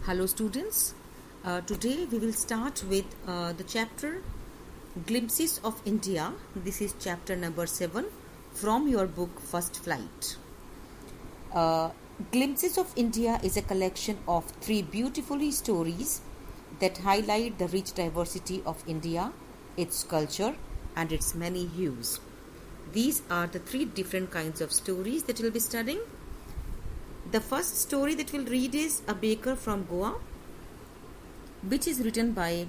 Hello students, today we will start with the chapter Glimpses of India. This is chapter number 7 from your book First Flight. Glimpses of India is a collection of 3 beautiful stories that highlight the rich diversity of India, its culture and its many hues. These are the 3 different kinds of stories that we'll be studying. The first story that we'll read is A Baker from Goa, which is written by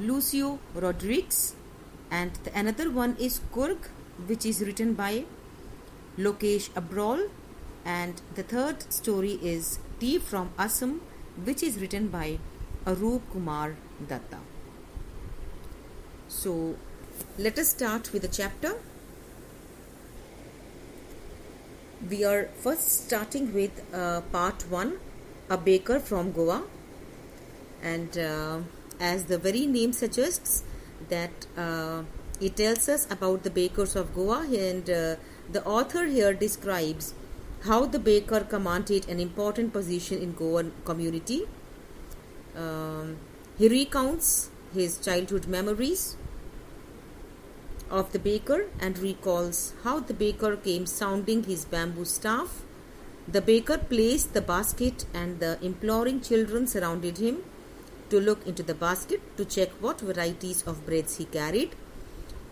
Lucio Rodriguez, and another one is Kurg, which is written by Lokesh Abrol, and the third story is Tea from Assam, which is written by Arup Kumar Datta. So let us start with the chapter. We are first starting with part 1, A Baker from Goa, and as the very name suggests that it tells us about the bakers of Goa, and the author here describes how the baker commanded an important position in Goan community. He recounts his childhood memories of the baker and recalls how the baker came sounding his bamboo staff. The baker placed the basket and the imploring children surrounded him to look into the basket to check what varieties of breads he carried,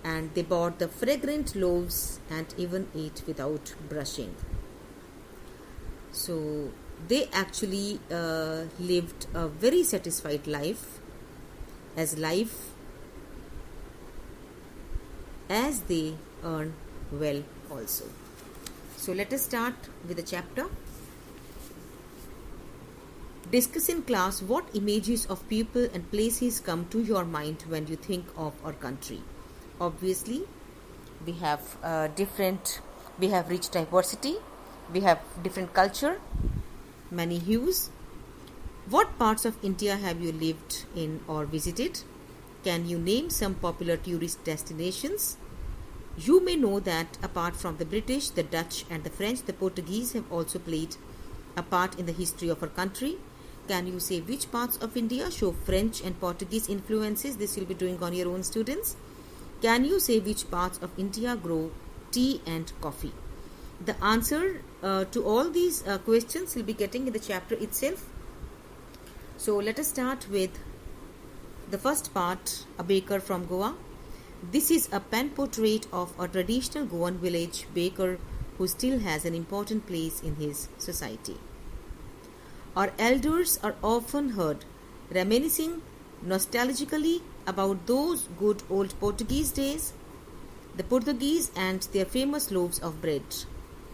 and they bought the fragrant loaves and even ate without brushing. So they actually lived a very satisfied life as they earn well also. So let us start with the chapter. Discuss in class what images of people and places come to your mind when you think of our country. Obviously, we have rich diversity, we have different culture, many hues. What parts of India have you lived in or visited? Can you name some popular tourist destinations? You may know that apart from the British, the Dutch and the French, the Portuguese have also played a part in the history of our country. Can you say which parts of India show French and Portuguese influences? This you'll be doing on your own, students. Can you say which parts of India grow tea and coffee? The answer to all these questions you'll be getting in the chapter itself. So let us start with the first part, A Baker from Goa. This is a pen portrait of a traditional Goan village baker who still has an important place in his society. Our elders are often heard reminiscing nostalgically about those good old Portuguese days, the Portuguese and their famous loaves of bread.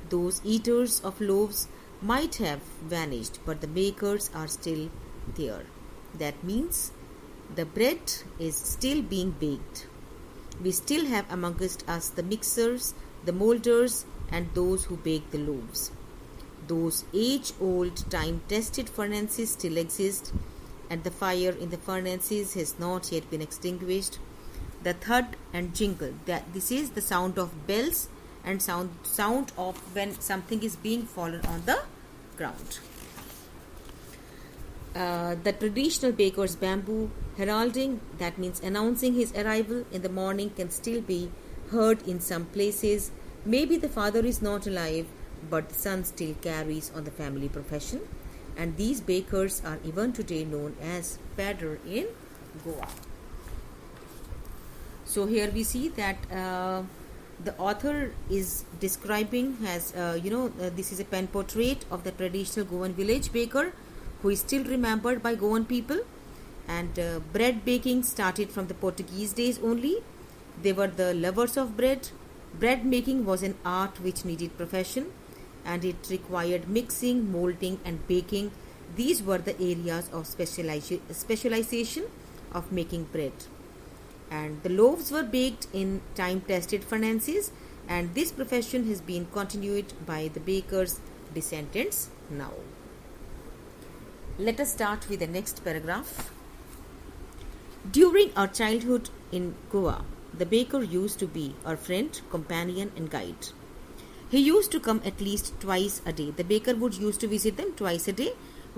Those eaters of loaves might have vanished, but the bakers are still there. That means the bread is still being baked. We still have amongst us the mixers, the molders, and those who bake the loaves. Those age-old, time-tested furnaces still exist, and the fire in the furnaces has not yet been extinguished. The thud and jingle, this is the sound of bells and sound of when something is being fallen on the ground. The traditional baker's bamboo heralding, that means announcing his arrival in the morning, can still be heard in some places. Maybe the father is not alive, but the son still carries on the family profession, and these bakers are even today known as padder in Goa. So here we see that the author is describing this is a pen portrait of the traditional Goan village baker who is still remembered by Goan people, and bread baking started from the Portuguese days only. They were the lovers of bread. Bread making was an art which needed profession, and it required mixing, molding and baking. These were the areas of specialization of making bread. And the loaves were baked in time-tested furnaces, and this profession has been continued by the bakers' descendants now. Let us start with the next paragraph. During our childhood in Goa, the baker used to be our friend, companion and guide. He used to come at least twice a day. The baker would used to visit them twice a day.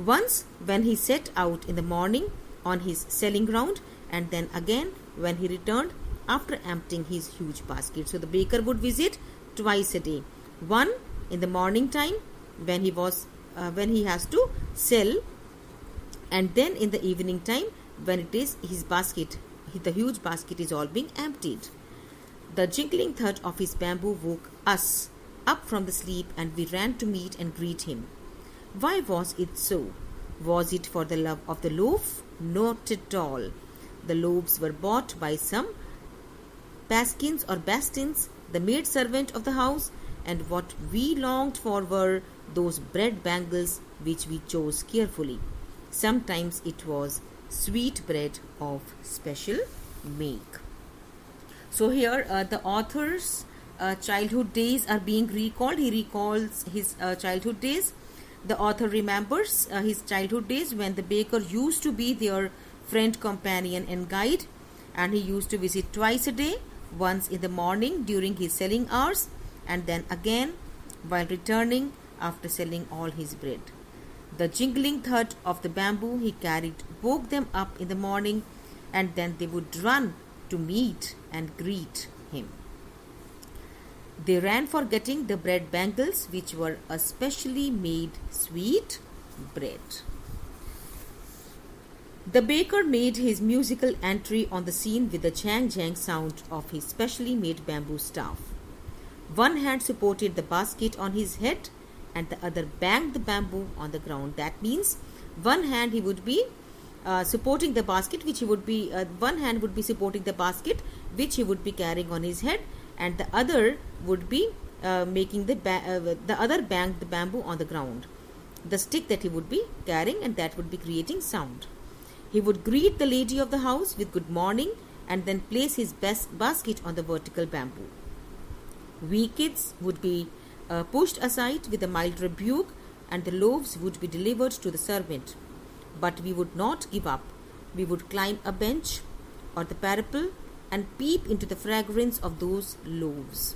Once when he set out in the morning on his selling round, and then again when he returned after emptying his huge basket. So the baker would visit twice a day. One in the morning time when he has to sell, and then in the evening time when it is his basket, the huge basket is all being emptied. The jingling thud of his bamboo woke us up from the sleep, and we ran to meet and greet him. Why was it so? Was it for the love of the loaf? Not at all. The loaves were bought by some Paskins or Bastins, the maid servant of the house, and what we longed for were those bread bangles which we chose carefully. Sometimes it was sweet bread of special make. So here the author's childhood days are being recalled. He recalls his childhood days. The author remembers his childhood days when the baker used to be their friend, companion and guide, and he used to visit twice a day, once in the morning during his selling hours, and then again while returning after selling all his bread. The jingling thud of the bamboo he carried woke them up in the morning, and then they would run to meet and greet him. They ran for getting the bread bangles, which were a specially made sweet bread. The baker made his musical entry on the scene with the jang-jang sound of his specially made bamboo staff. One hand supported the basket on his head, and the other banged the bamboo on the ground. That means one hand he would be supporting the basket, which he would be one hand would be supporting the basket, which he would be carrying on his head, and the other would be making the other banged the bamboo on the ground, the stick that he would be carrying, and that would be creating sound. He would greet the lady of the house with good morning, and then place his best basket on the vertical bamboo. We kids would be pushed aside with a mild rebuke, and the loaves would be delivered to the servant. But we would not give up. We would climb a bench or the parapet and peep into the fragrance of those loaves.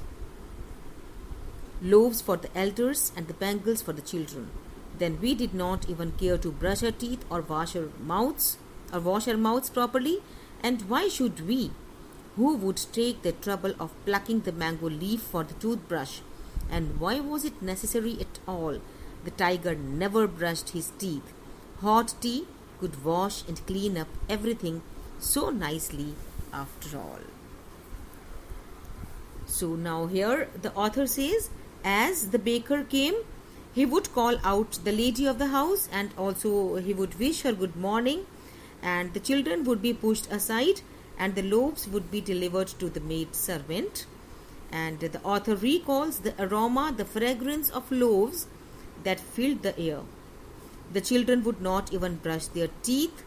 Loaves for the elders and the bangles for the children. Then we did not even care to brush our teeth or wash our mouths properly. And why should we? Who would take the trouble of plucking the mango leaf for the toothbrush? And why was it necessary at all? The tiger never brushed his teeth. Hot tea could wash and clean up everything so nicely after all. So now here the author says, as the baker came, he would call out the lady of the house, and also he would wish her good morning, and the children would be pushed aside, and the loaves would be delivered to the maid servant. And the author recalls the aroma, the fragrance of loaves that filled the air. The children would not even brush their teeth,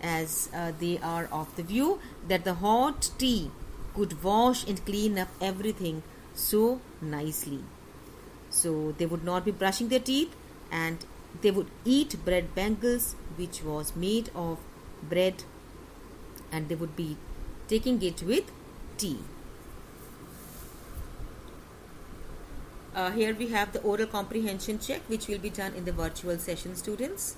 as they are of the view that the hot tea could wash and clean up everything so nicely. So they would not be brushing their teeth, and they would eat bread bangles, which was made of bread, and they would be taking it with tea. Here we have the oral comprehension check, which will be done in the virtual session, students.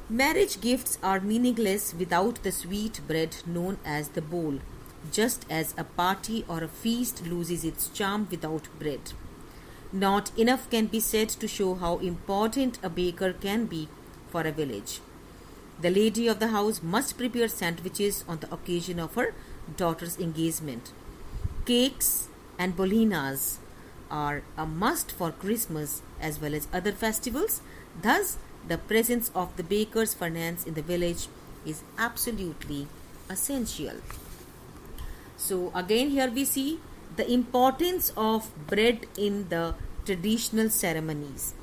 Marriage gifts are meaningless without the sweet bread known as the bowl, just as a party or a feast loses its charm without bread. Not enough can be said to show how important a baker can be for a village. The lady of the house must prepare sandwiches on the occasion of her daughter's engagement. Cakes and bolinas are a must for Christmas as well as other festivals. Thus, the presence of the baker's furnace in the village is absolutely essential. So again here we see the importance of bread in the traditional ceremonies.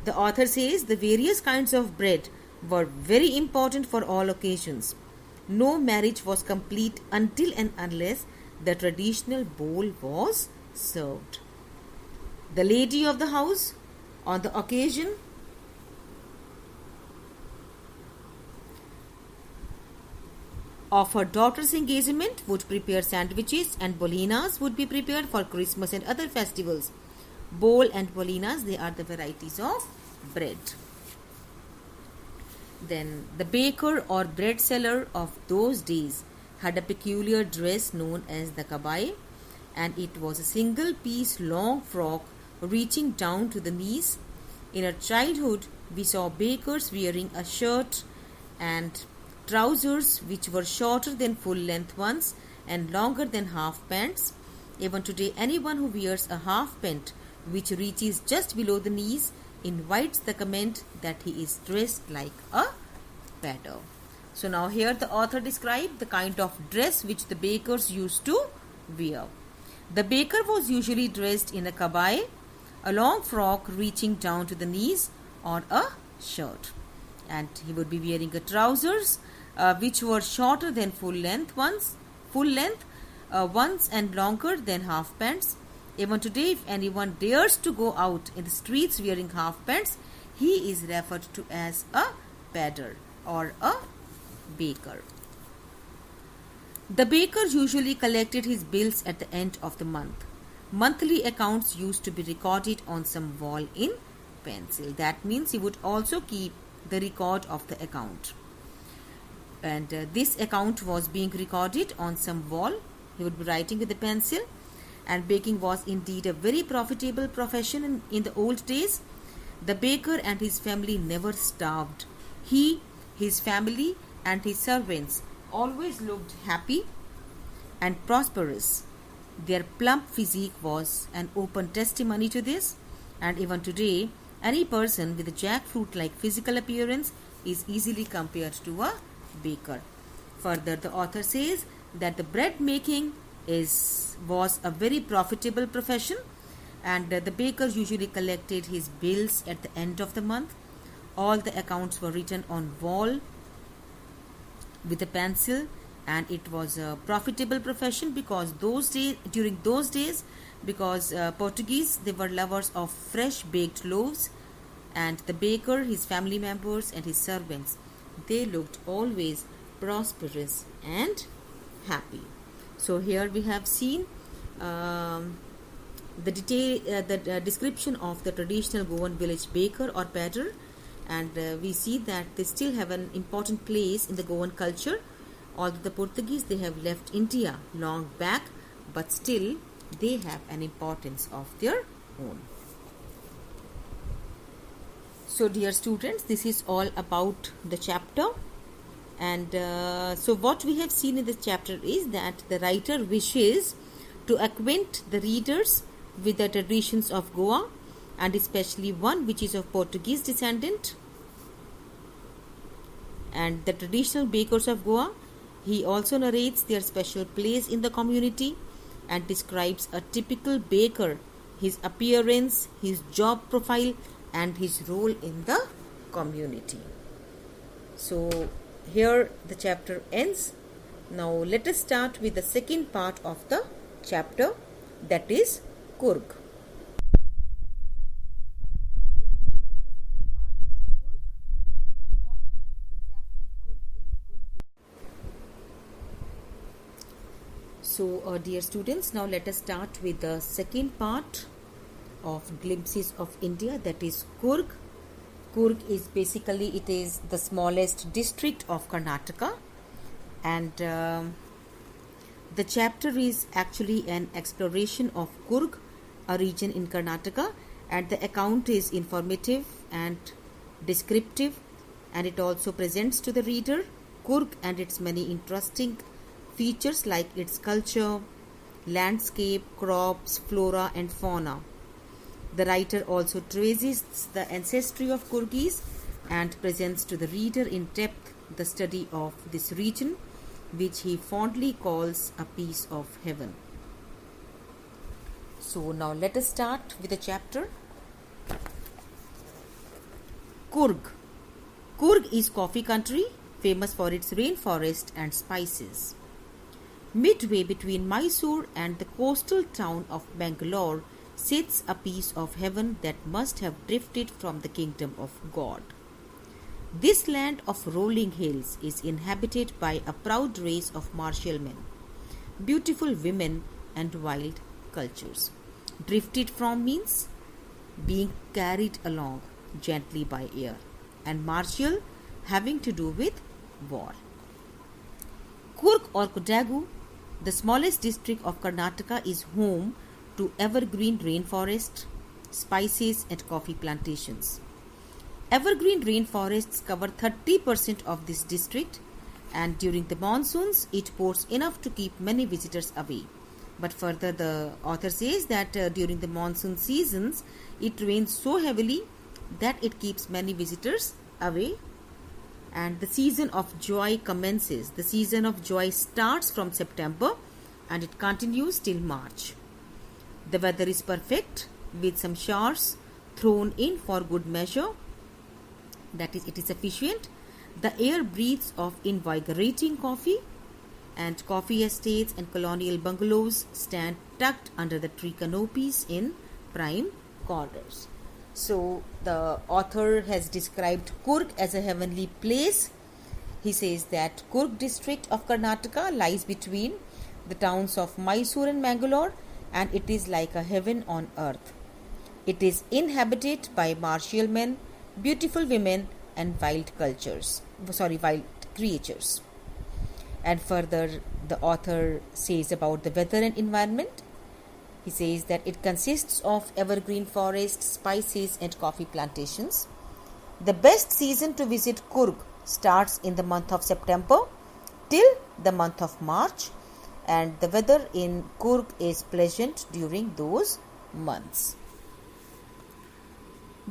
The author says the various kinds of bread were very important for all occasions. No marriage was complete until and unless the traditional bowl was served. The lady of the house, on the occasion of her daughter's engagement, would prepare sandwiches, and bolinas would be prepared for Christmas and other festivals. Bowl and bolinas, they are the varieties of bread. Then the baker or bread seller of those days had a peculiar dress known as the kabai, and it was a single piece long frock reaching down to the knees. In our childhood, we saw bakers wearing a shirt and trousers which were shorter than full length ones and longer than half pants. Even today, anyone who wears a half pant which reaches just below the knees invites the comment that he is dressed like a beggar. So now here the author described the kind of dress which the bakers used to wear. The baker was usually dressed in a kabai, a long frock reaching down to the knees, or a shirt, and he would be wearing a trousers which were shorter than full length ones and longer than half pants. Even today, if anyone dares to go out in the streets wearing half pants, he is referred to as a pedder or a baker. The baker usually collected his bills at the end of the month. Monthly accounts used to be recorded on some wall in pencil. That means he would also keep the record of the account. And this account was being recorded on some wall. He would be writing with a pencil. And baking was indeed a very profitable profession in the old days. The baker and his family never starved. He, his family, and his servants always looked happy and prosperous. Their plump physique was an open testimony to this, and even today, any person with a jackfruit-like physical appearance is easily compared to a baker. Further, the author says that the bread making was a very profitable profession, and the baker usually collected his bills at the end of the month. All the accounts were written on wall with a pencil, and it was a profitable profession because during those days, Portuguese, they were lovers of fresh baked loaves, and the baker, his family members, and his servants, they looked always prosperous and happy. So here we have seen the description of the traditional Goan village baker or pedder, and we see that they still have an important place in the Goan culture. Although the Portuguese, they have left India long back, but still they have an importance of their own. So dear students, this is all about the chapter. And so what we have seen in this chapter is that the writer wishes to acquaint the readers with the traditions of Goa, and especially one which is of Portuguese descendant, and the traditional bakers of Goa. He also narrates their special place in the community and describes a typical baker, his appearance, his job profile, and his role in the community. So here the chapter ends. Now let us start with the second part of the chapter, that is Kurg. So dear students, now let us start with the second part of Glimpses of India, that is Kurg. Kurg is basically, it is the smallest district of Karnataka, and the chapter is actually an exploration of Kurg, a region in Karnataka, and the account is informative and descriptive, and it also presents to the reader Kurg and its many interesting features like its culture, landscape, crops, flora and fauna. The writer also traces the ancestry of Kurgis and presents to the reader in depth the study of this region, which he fondly calls a piece of heaven. So now let us start with the chapter. Kurg. Kurg is coffee country, famous for its rainforest and spices. Midway between Mysore and the coastal town of Bangalore sits a piece of heaven that must have drifted from the kingdom of God. This land of rolling hills is inhabited by a proud race of martial men, beautiful women and wild cultures. Drifted from means being carried along gently by air, and martial having to do with war. Coorg or Kodagu, the smallest district of Karnataka, is home to evergreen rainforest, spices and coffee plantations. Evergreen rainforests cover 30% of this district, and during the monsoons it pours enough to keep many visitors away. But further, the author says that during the monsoon seasons it rains so heavily that it keeps many visitors away, and the season of joy commences. The season of joy starts from September and it continues till March. The weather is perfect with some showers thrown in for good measure. That is, it is sufficient. The air breathes of invigorating coffee, and coffee estates and colonial bungalows stand tucked under the tree canopies in prime corners. So the author has described Coorg as a heavenly place. He says that Coorg district of Karnataka lies between the towns of Mysore and Mangalore, and it is like a heaven on earth. It is inhabited by martial men, beautiful women and wild creatures. And further, the author says about the weather and environment. He says that it consists of evergreen forests, spices and coffee plantations. The best season to visit Coorg starts in the month of September till the month of March, and the weather in Coorg is pleasant during those months.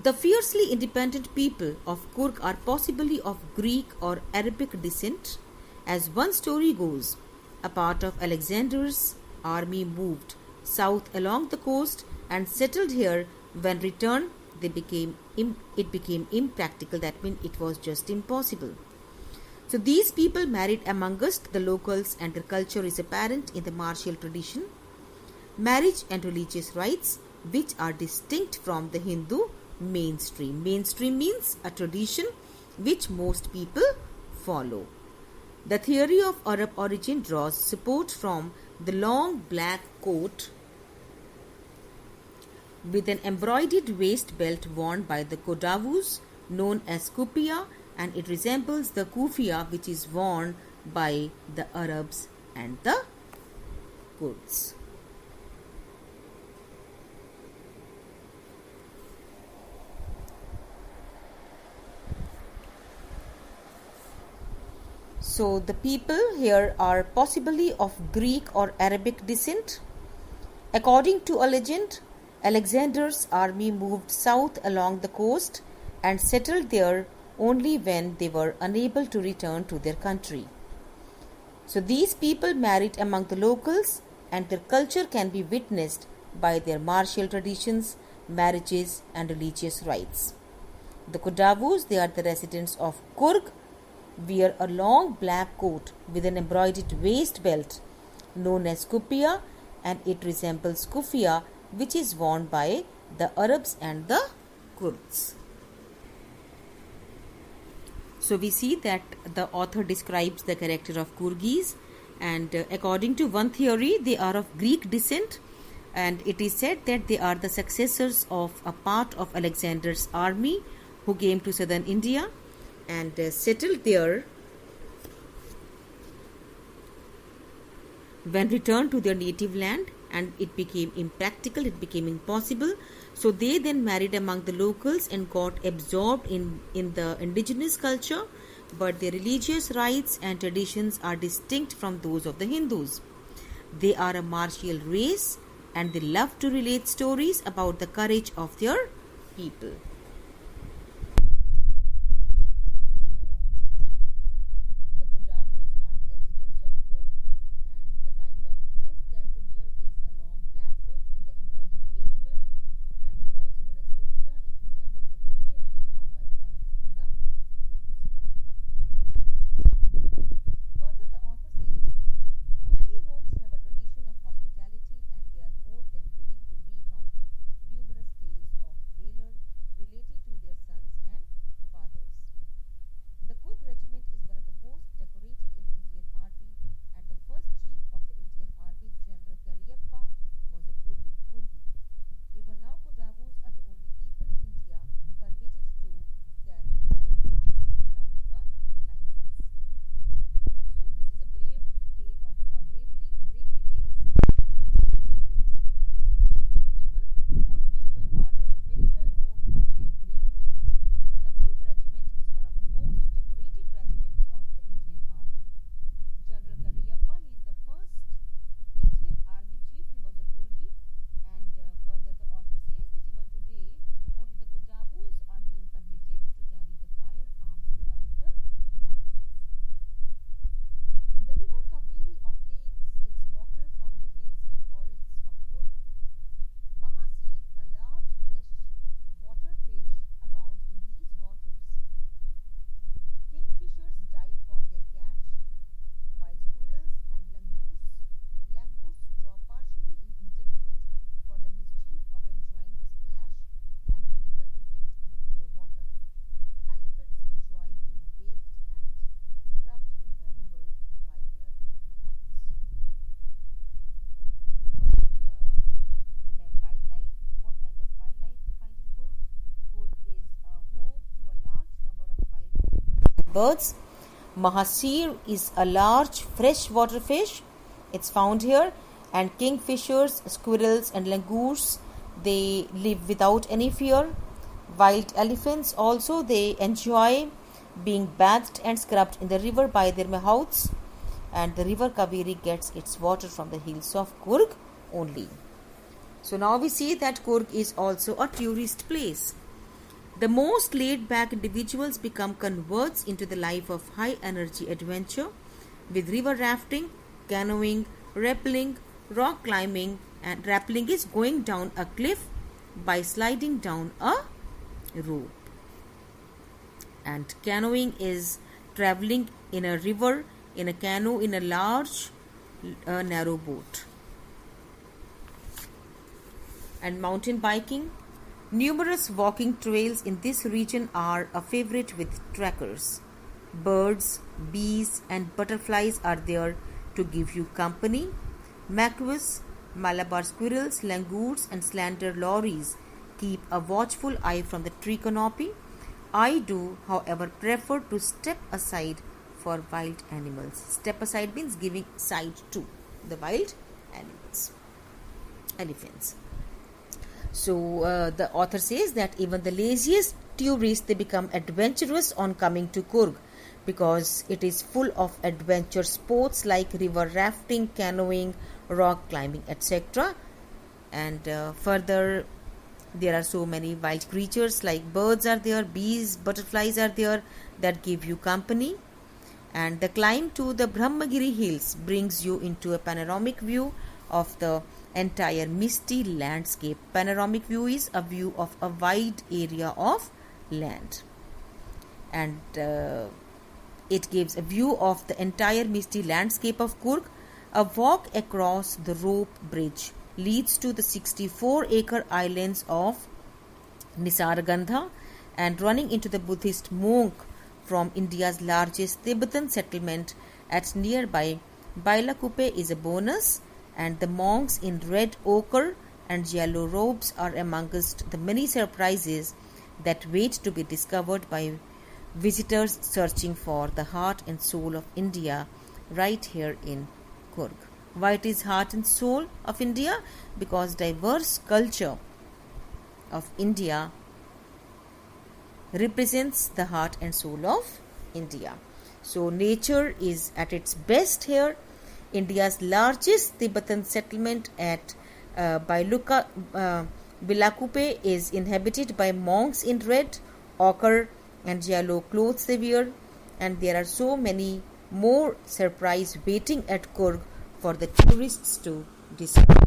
The fiercely independent people of Coorg are possibly of Greek or Arabic descent. As one story goes, a part of Alexander's army moved south along the coast and settled here. When returned, it became impractical. That means it was just impossible. So these people married amongst the locals, and their culture is apparent in the martial tradition, marriage and religious rites, which are distinct from the Hindu mainstream. Mainstream means a tradition which most people follow. The theory of Arab origin draws support from the long black coat with an embroidered waist belt worn by the Kodavus, known as kufiya, and it resembles the kufiya which is worn by the Arabs and the Kurds. So the people here are possibly of Greek or Arabic descent. According to a legend, Alexander's army moved south along the coast and settled there only when they were unable to return to their country. So these people married among the locals, and their culture can be witnessed by their martial traditions, marriages and religious rites. The Kodavus, they are the residents of Coorg, wear a long black coat with an embroidered waist belt known as kufiya, and it resembles kufiya which is worn by the Arabs and the Kurds. So we see that the author describes the character of Coorgis, and according to one theory they are of Greek descent, and it is said that they are the successors of a part of Alexander's army who came to southern India and settled there. When returned to their native land, and it became impractical, it became impossible. So they then married among the locals and got absorbed in the indigenous culture, but their religious rites and traditions are distinct from those of the Hindus. They are a martial race, and they love to relate stories about the courage of their people. birds. Mahasir is a large freshwater fish. It's found here. And kingfishers, squirrels and langurs, they live without any fear. Wild elephants also, they enjoy being bathed and scrubbed in the river by their mahouts. And the river Kaveri gets its water from the hills of Coorg only. So now we see that Coorg is also a tourist place. The most laid-back individuals become converts into the life of high-energy adventure with river rafting, canoeing, rappelling, rock climbing, and rappelling is going down a cliff by sliding down a rope. And canoeing is traveling in a river in a canoe in a large narrow boat. And mountain biking. Numerous walking trails in this region are a favorite with trekkers. Birds, bees and butterflies are there to give you company. Macaws, Malabar squirrels, langurs and slender lories keep a watchful eye from the tree canopy. I do, however, prefer to step aside for wild animals. Step aside means giving side to the wild animals. Elephants. So the author says that even the laziest tourists, they become adventurous on coming to Coorg because it is full of adventure sports like river rafting, canoeing, rock climbing, etc. And further, there are so many wild creatures like birds are there, bees, butterflies are there that give you company. And the climb to the Brahmagiri hills brings you into a panoramic view of the entire misty landscape. Panoramic view is a view of a wide area of land. And it gives a view of the entire misty landscape of Coorg. A walk across the rope bridge leads to the 64-acre islands of Nisargandha and running into the Buddhist monk from India's largest Tibetan settlement at nearby Bailakuppe is a bonus, and the monks in red ochre and yellow robes are amongst the many surprises that wait to be discovered by visitors searching for the heart and soul of India right here in Coorg. Why it is heart and soul of India? Because diverse culture of India represents the heart and soul of India. So nature is at its best here. India's largest Tibetan settlement at Bailakuppe is inhabited by monks in red, ochre and yellow clothes they wear, and there are so many more surprises waiting at Coorg for the tourists to discover.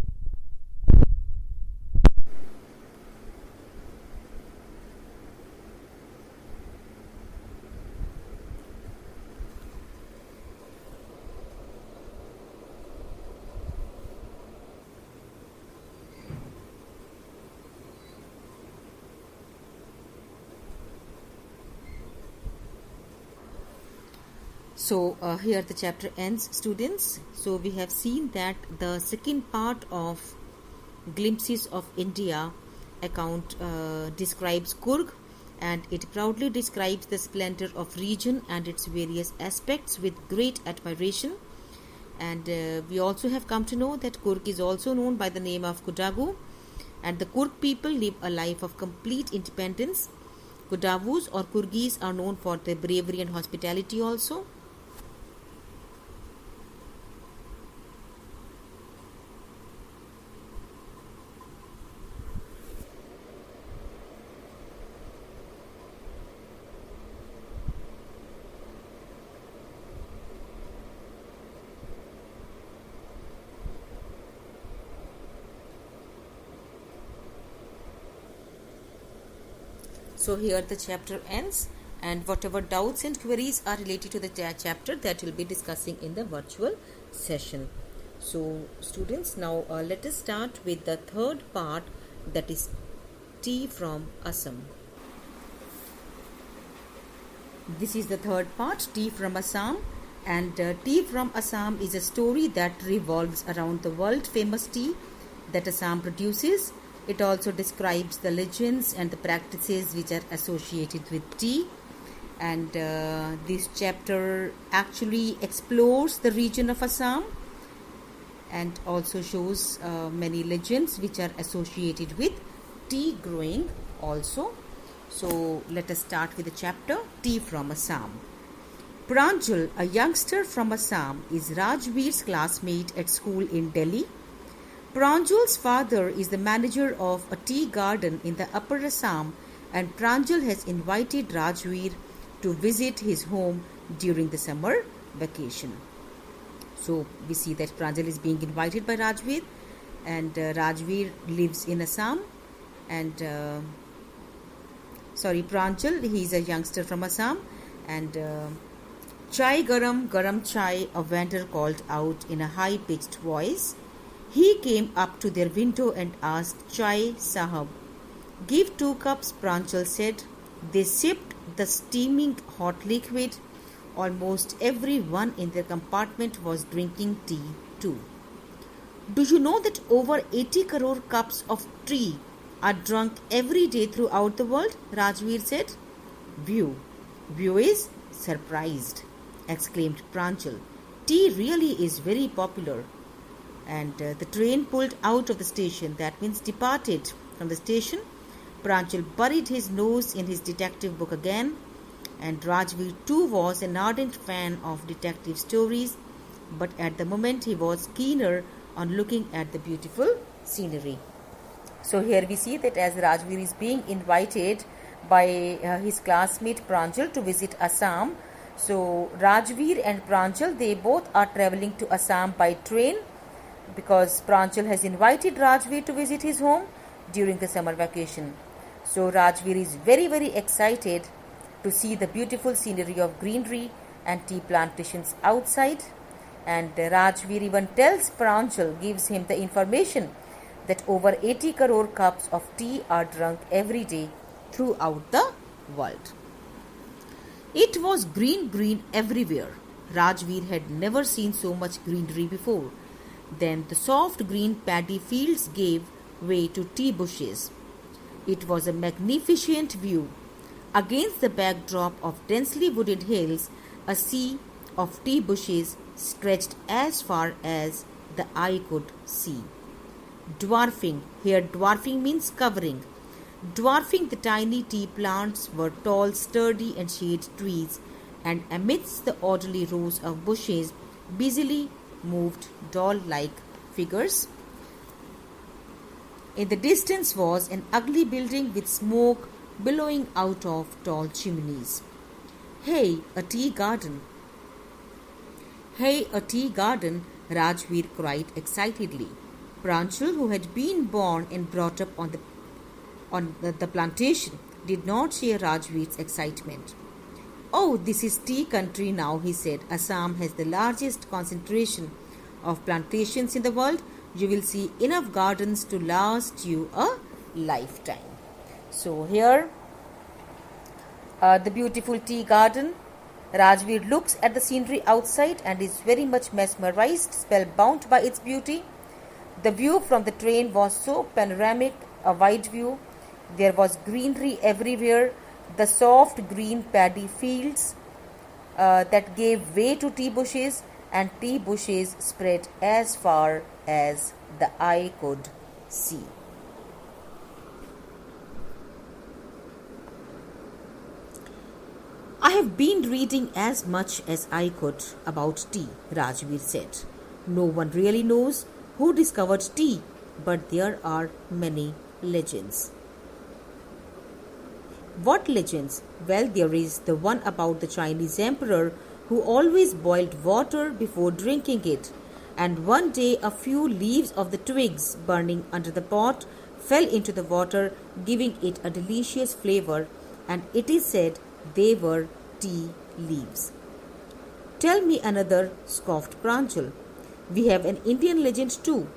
So here the chapter ends, students. So we have seen that the second part of Glimpses of India account describes Coorg, and it proudly describes the splendor of region and its various aspects with great admiration. And we also have come to know that Coorg is also known by the name of Kodagu, and the Coorg people live a life of complete independence. Kodavus or Coorgis are known for their bravery and hospitality also. So here the chapter ends, and whatever doubts and queries are related to the chapter, that will be discussing in the virtual session. So students, now let us start with the third part, that is Tea from Assam. This is the third part, Tea from Assam, and Tea from Assam is a story that revolves around the world famous tea that Assam produces. It also describes the legends and the practices which are associated with tea. And this chapter actually explores the region of Assam and also shows many legends which are associated with tea growing also. So let us start with the chapter Tea from Assam. Pranjal, a youngster from Assam, is Rajveer's classmate at school in Delhi. Pranjal's father is the manager of a tea garden in the Upper Assam, and Pranjal has invited Rajveer to visit his home during the summer vacation. So we see that Pranjal is being invited by Rajveer, and Rajveer lives in Assam. And Pranjal, he is a youngster from Assam, and Chai garam, garam chai, a vendor called out in a high-pitched voice. He came up to their window and asked, Chai Sahab. Give 2 cups, Pranjal said. They sipped the steaming hot liquid. Almost everyone in their compartment was drinking tea too. Do you know that over 80 crore cups of tea are drunk every day throughout the world? Rajveer said. View is surprised, exclaimed Pranjal. Tea really is very popular. And the train pulled out of the station, that means departed from the station. Pranjal buried his nose in his detective book again, and Rajveer too was an ardent fan of detective stories, but at the moment he was keener on looking at the beautiful scenery. So here we see that as Rajveer is being invited by his classmate Pranjal to visit Assam, so Rajveer and Pranjal, they both are travelling to Assam by train because Pranjal has invited Rajveer to visit his home during the summer vacation. So Rajveer is very, very excited to see the beautiful scenery of greenery and tea plantations outside. And Rajveer even tells Pranjal, gives him the information that over 80 crore cups of tea are drunk every day throughout the world. It was green everywhere. Rajveer had never seen so much greenery before. Then the soft green paddy fields gave way to tea bushes. It was a magnificent view. Against the backdrop of densely wooded hills, a sea of tea bushes stretched as far as the eye could see. Dwarfing, here dwarfing means covering. Dwarfing the tiny tea plants were tall, sturdy and shade trees, and amidst the orderly rows of bushes busily moved doll-like figures. In the distance was an ugly building with smoke billowing out of tall chimneys. Hey, a tea garden! Hey, a tea garden! Rajveer cried excitedly. Pranjal, who had been born and brought up on the plantation, did not share Rajveer's excitement. Oh, this is tea country now, he said. Assam has the largest concentration of plantations in the world. You will see enough gardens to last you a lifetime. So here, the beautiful tea garden. Rajveer looks at the scenery outside and is very much mesmerized, spellbound by its beauty. The view from the train was so panoramic, a wide view. There was greenery everywhere, the soft green paddy fields that gave way to tea bushes, and tea bushes spread as far as the eye could see. I have been reading as much as I could about tea, Rajveer said. No one really knows who discovered tea, but there are many legends. What legends? Well, there is the one about the Chinese emperor who always boiled water before drinking it, and one day a few leaves of the twigs burning under the pot fell into the water, giving it a delicious flavor, and it is said they were tea leaves. Tell me another, scoffed Pranjal. We have an Indian legend too.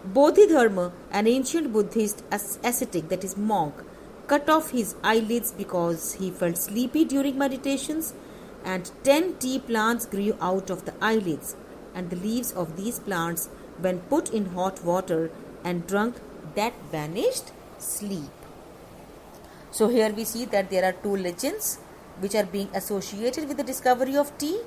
Bodhidharma, an ancient Buddhist ascetic, that is monk, cut off his eyelids because he felt sleepy during meditations, and 10 tea plants grew out of the eyelids, and the leaves of these plants, when put in hot water and drunk, that vanished sleep. So here we see that there are two legends which are being associated with the discovery of tea.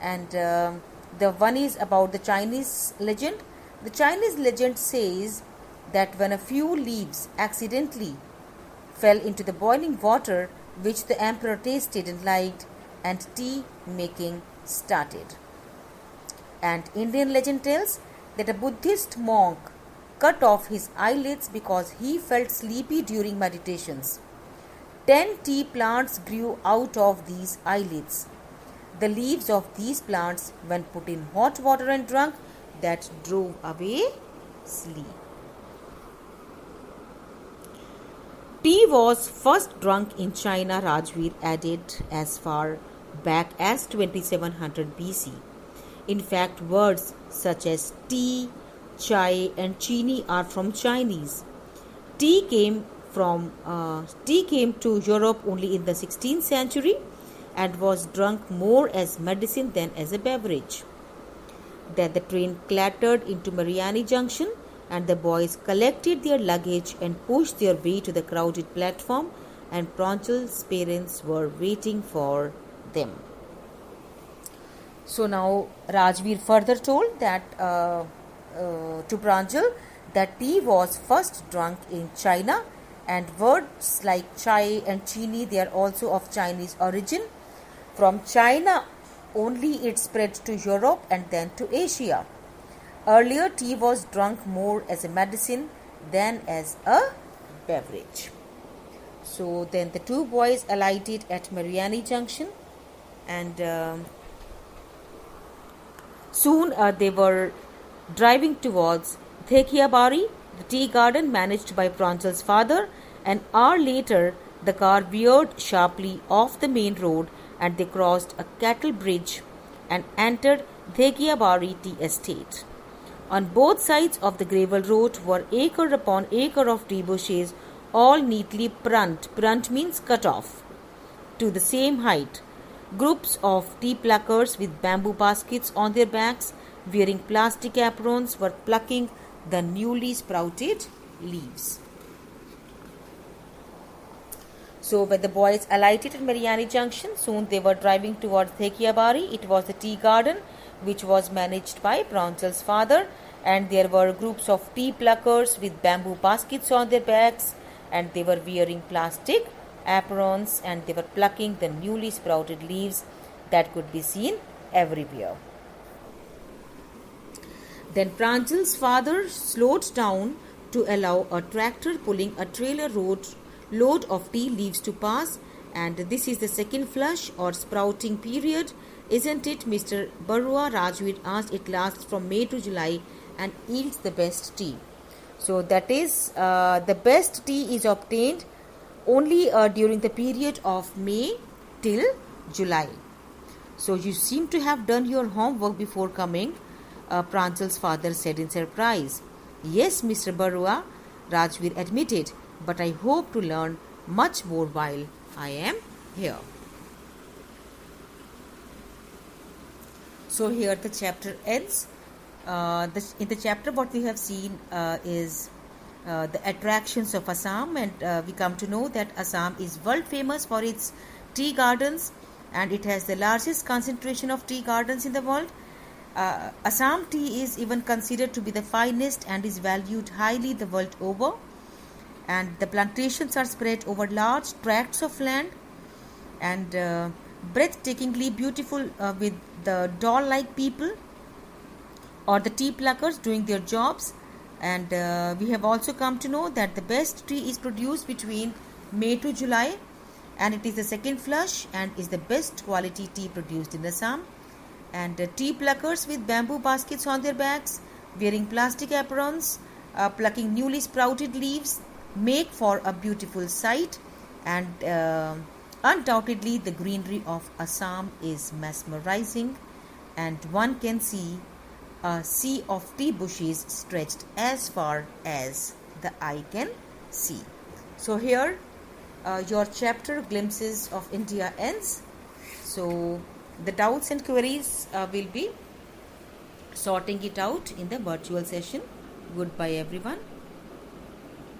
And the one is about the Chinese legend. The Chinese legend says that when a few leaves accidentally fell into the boiling water, which the emperor tasted and liked, and tea making started. And Indian legend tells that a Buddhist monk cut off his eyelids because he felt sleepy during meditations. 10 tea plants grew out of these eyelids. The leaves of these plants, when put in hot water and drunk, that drove away sleep. Tea was first drunk in China, Rajveer added, as far back as 2700 BC. In fact, words such as tea, chai and chini are from Chinese. Tea came to Europe only in the 16th century and was drunk more as medicine than as a beverage. Then the train clattered into Mariani Junction and the boys collected their luggage and pushed their way to the crowded platform, and Pranchal's parents were waiting for them. So now Rajveer further told that to Pranchal that tea was first drunk in China, and words like chai and chini, they are also of Chinese origin. From China only it spread to Europe and then to Asia. Earlier tea was drunk more as a medicine than as a beverage. So then the two boys alighted at Mariani Junction, and soon they were driving towards Thekiabari, the tea garden managed by Pranchal's father. An hour later, the car veered sharply off the main road and they crossed a cattle bridge and entered Thekiabari tea estate. On both sides of the gravel road were acre upon acre of tea bushes, all neatly prunt. Prunt means cut off to the same height. Groups of tea pluckers with bamboo baskets on their backs, wearing plastic aprons, were plucking the newly sprouted leaves. So when the boys alighted at Mariani Junction, soon they were driving towards Thekiabari. It was the tea garden which was managed by Pranchal's father, and there were groups of tea pluckers with bamboo baskets on their backs, and they were wearing plastic aprons, and they were plucking the newly sprouted leaves that could be seen everywhere. Then Pranchal's father slowed down to allow a tractor pulling a trailer load of tea leaves to pass, and this is the second flush or sprouting period, isn't it, Mr. Barua? Rajveer asked. It lasts from May to July and yields the best tea. So that is, the best tea is obtained only during the period of May till July. So you seem to have done your homework before coming, Pranchal's father said in surprise. Yes, Mr. Barua, Rajveer admitted, but I hope to learn much more while I am here. So here the chapter ends. In the chapter what we have seen is the attractions of Assam, and we come to know that Assam is world famous for its tea gardens, and it has the largest concentration of tea gardens in the world. Assam tea is even considered to be the finest and is valued highly the world over, and the plantations are spread over large tracts of land and breathtakingly beautiful, with the doll-like people or the tea pluckers doing their jobs. And we have also come to know that the best tea is produced between May to July, and it is the second flush and is the best quality tea produced in Assam. And tea pluckers with bamboo baskets on their backs, wearing plastic aprons, plucking newly sprouted leaves, make for a beautiful sight. And undoubtedly the greenery of Assam is mesmerizing, and one can see a sea of tea bushes stretched as far as the eye can see. So here your chapter Glimpses of India ends. So the doubts and queries will be sorting it out in the virtual session. Goodbye everyone.